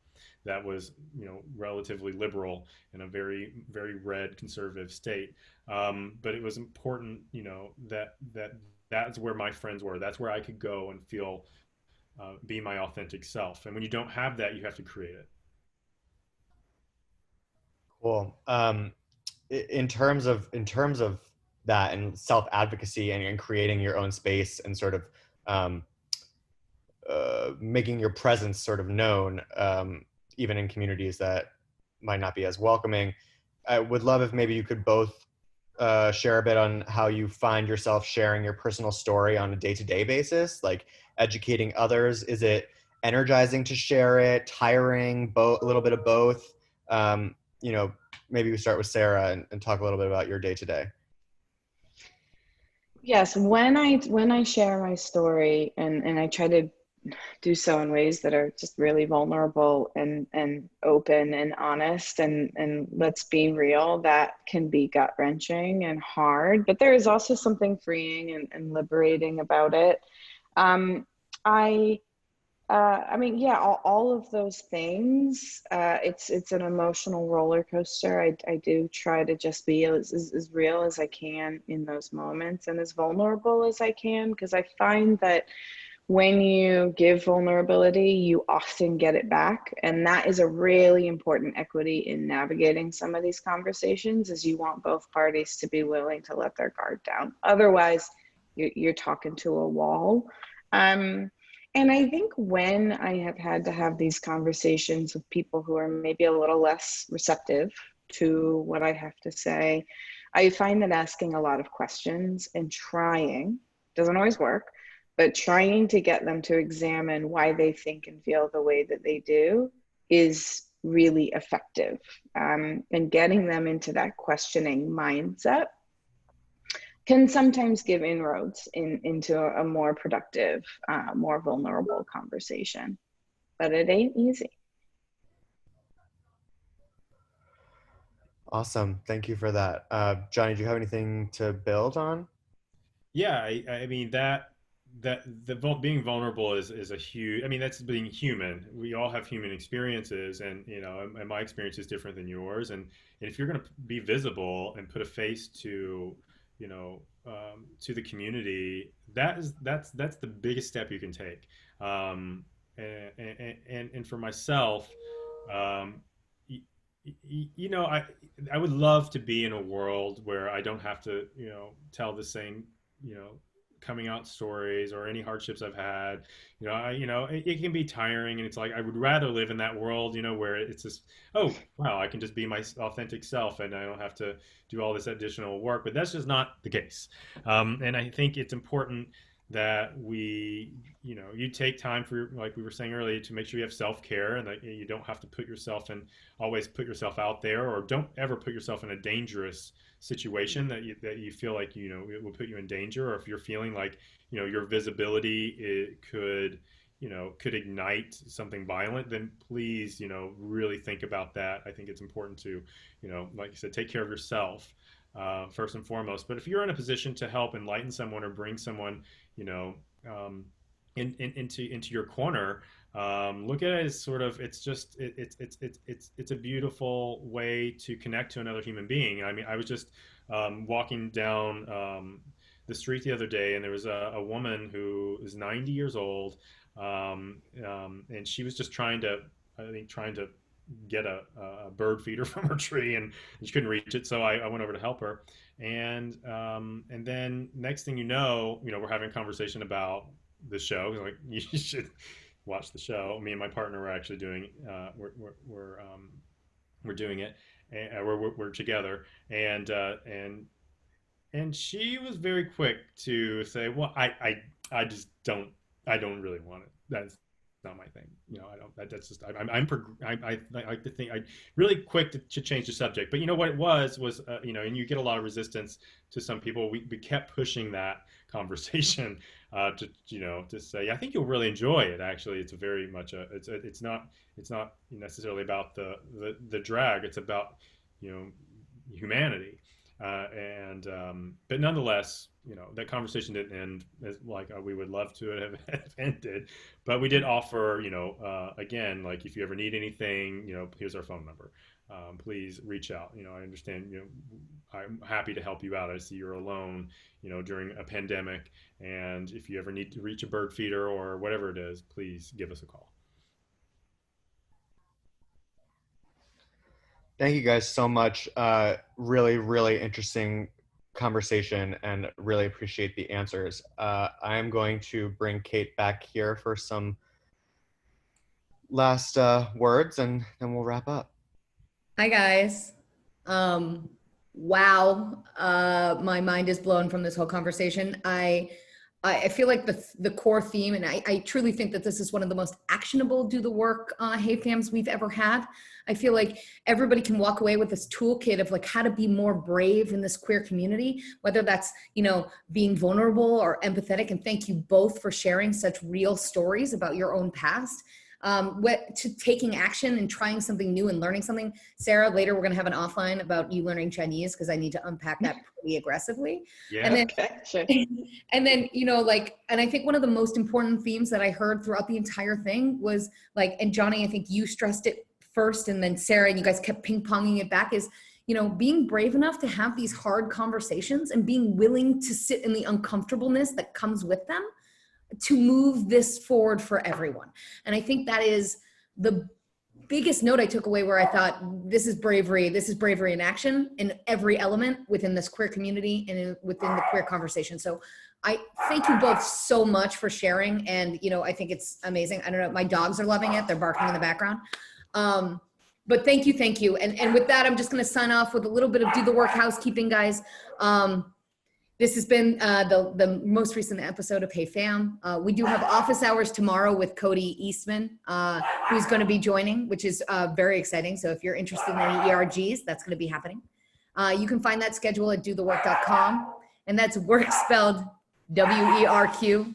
that was, relatively liberal in a very, very red conservative state. But it was important, that's where my friends were. That's where I could go and feel, be my authentic self. And when you don't have that, you have to create it. Cool. In terms of that and self advocacy and creating your own space and sort of um, making your presence sort of known, even in communities that might not be as welcoming. I would love if maybe you could both share a bit on how you find yourself sharing your personal story on a day-to-day basis, like educating others. Is it energizing to share it, tiring, a little bit of both? Um, Maybe we start with Sarah and talk a little bit about your day-to-day. Yes, when I share my story, and I try to do so in ways that are just really vulnerable and open and honest, and let's be real, that can be gut-wrenching and hard, but there is also something freeing and liberating about it. Um, I I mean, yeah, all of those things. It's an emotional roller coaster. I do try to just be as real as I can in those moments and as vulnerable as I can, because I find that when you give vulnerability, you often get it back, and that is a really important equity in navigating some of these conversations. Is you want both parties to be willing to let their guard down. Otherwise, you're talking to a wall. Um, and I think when I have had to have these conversations with people who are maybe a little less receptive to what I have to say, I find that asking a lot of questions and trying, doesn't always work, but trying to get them to examine why they think and feel the way that they do is really effective. And getting them into that questioning mindset can sometimes give inroads into a more productive, more vulnerable conversation. But it ain't easy. Awesome. Thank you for that. Johnny, do you have anything to build on? Yeah, I mean being vulnerable is a huge. I mean, that's being human. We all have human experiences, and and my experience is different than yours. And if you're going to be visible and put a face to, to the community, that's the biggest step you can take. And for myself, um, I would love to be in a world where I don't have to, tell the same, you know, coming out stories or any hardships I've had. It can be tiring, and it's like I would rather live in that world, where it's just, oh wow, I can just be my authentic self, and I don't have to do all this additional work. But that's just not the case. And I think it's important that you take time for, like we were saying earlier, to make sure you have self-care, and that you don't have to put yourself and always put yourself out there, or don't ever put yourself in a dangerous situation that you feel like it will put you in danger, or if you're feeling like your visibility could ignite something violent, then please really think about that. I think it's important to like I said, take care of yourself first and foremost. But if you're in a position to help enlighten someone or bring someone you know um, into your corner, look at it as sort of, it's a beautiful way to connect to another human being. I mean, I was just walking down the street the other day, and there was a woman who is 90 years old, and she was just trying to get a bird feeder from her tree, and she couldn't reach it. So I went over to help her. And then next thing you know, we're having a conversation about the show. Like, you should watch the show. Me and my partner were actually doing, we're doing it, and we're together. And she was very quick to say, well, I just don't, I don't really want it. That's not my thing. I don't, that's just, I like to think, I really quick to change the subject. But what it was, and you get a lot of resistance to some people. We kept pushing that conversation to say, I think you'll really enjoy it. Actually, it's very much it's not necessarily about the drag. It's about, humanity. But nonetheless, that conversation didn't end as like we would love to have ended. But we did offer, again, like, if you ever need anything, here's our phone number. Please reach out. I understand, I'm happy to help you out. I see you're alone, during a pandemic. And if you ever need to reach a bird feeder or whatever it is, please give us a call. Thank you guys so much. Really, really interesting conversation, and really appreciate the answers. I am going to bring Kate back here for some last words, and then we'll wrap up. Hi, guys. Wow. My mind is blown from this whole conversation. I feel like the core theme, and I truly think that this is one of the most actionable do the work Hey Fams we've ever had. I feel like everybody can walk away with this toolkit of like how to be more brave in this queer community, whether that's, being vulnerable or empathetic. And thank you both for sharing such real stories about your own past. To taking action and trying something new and learning something. Sarah, later we're going to have an offline about you learning Chinese, because I need to unpack that pretty aggressively. Yeah. And then, Okay, sure. and then, and I think one of the most important themes that I heard throughout the entire thing was like, and Johnnie, I think you stressed it first, and then Sarah, and you guys kept ping-ponging it back, is, being brave enough to have these hard conversations and being willing to sit in the uncomfortableness that comes with them, to move this forward for everyone. And I think that is the biggest note I took away, where I thought, this is bravery in action in every element within this queer community and within the queer conversation. So I thank you both so much for sharing. And, I think it's amazing. I don't know, my dogs are loving it. They're barking in the background. But thank you. And with that, I'm just going to sign off with a little bit of do the work housekeeping, guys. This has been the most recent episode of Hey Fam. We do have office hours tomorrow with Cody Eastman, who's going to be joining, which is very exciting. So if you're interested in any ERGs, that's going to be happening. You can find that schedule at dothework.com. And that's work spelled WERQ.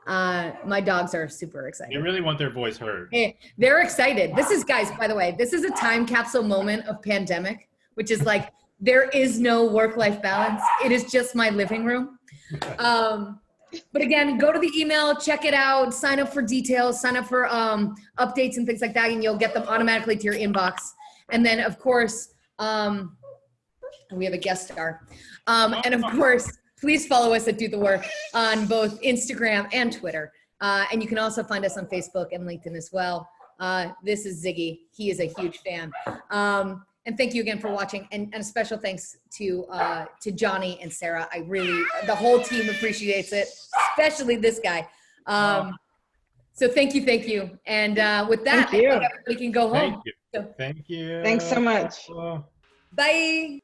My dogs are super excited. They really want their voice heard. Hey, they're excited. This is, guys, by the way, this is a time capsule moment of pandemic, which is like, there is no work-life balance. It is just my living room. But again, go to the email, check it out, sign up for details, sign up for updates and things like that, and you'll get them automatically to your inbox. And then, of course, we have a guest star. And of course, please follow us at Do the Work on both Instagram and Twitter. And you can also find us on Facebook and LinkedIn as well. This is Ziggy. He is a huge fan. And thank you again for watching. And a special thanks to Johnnie and Sarah. The whole team appreciates it, especially this guy. So thank you. And with that, I think everybody can go home. Thank you. So, Thank you. Thanks so much. bye.